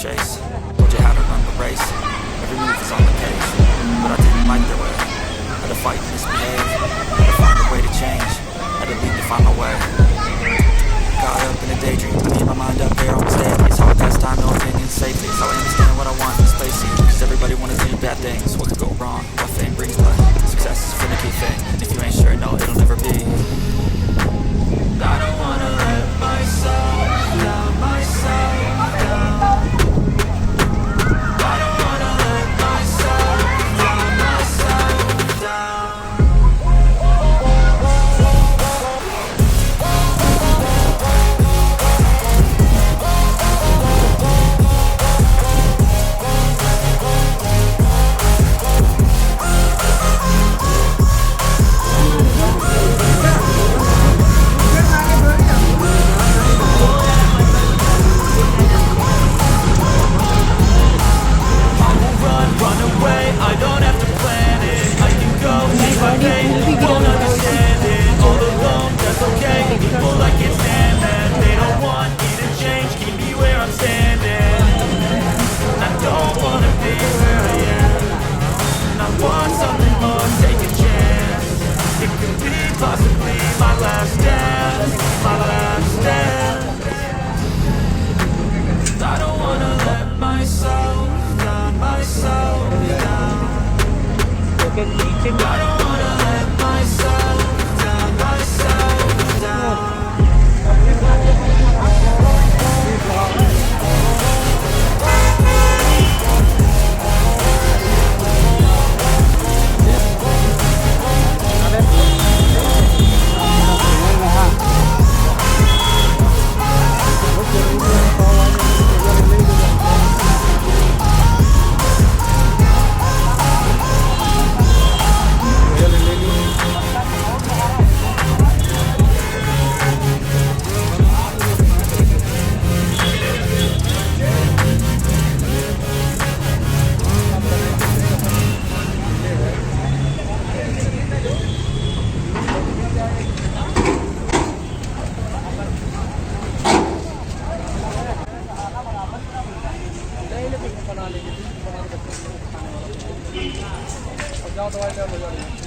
chase. Told you how to run the race. Every move was on the page, but I didn't like the way. Had to fight and misbehave. Had to find a way to change. Had to leave to find my way. Caught up in a daydream. I need my mind up there on stage. It's how I pass time, no opinion, safely. It's how I understand what I want in space. Cause everybody wanna do bad things. What could go wrong? What fame brings, but success is a finicky thing. And if you ain't sure, no, it'll never be. I don't wanna let myself down, myself down. I don't wanna let myself down, myself down. I don't have to plan it. I can go take my pain. Won't understand it. All alone, that's okay. People I can't stand that. They don't want me to change. Keep me where I'm standing. I don't wanna be where I am. I want something more. Take a chance. It could be possibly my last dance. My last dance. I don't wanna let myself down, myself down. I don't wanna let myself down, myself down. जाओ दवाई ले लो।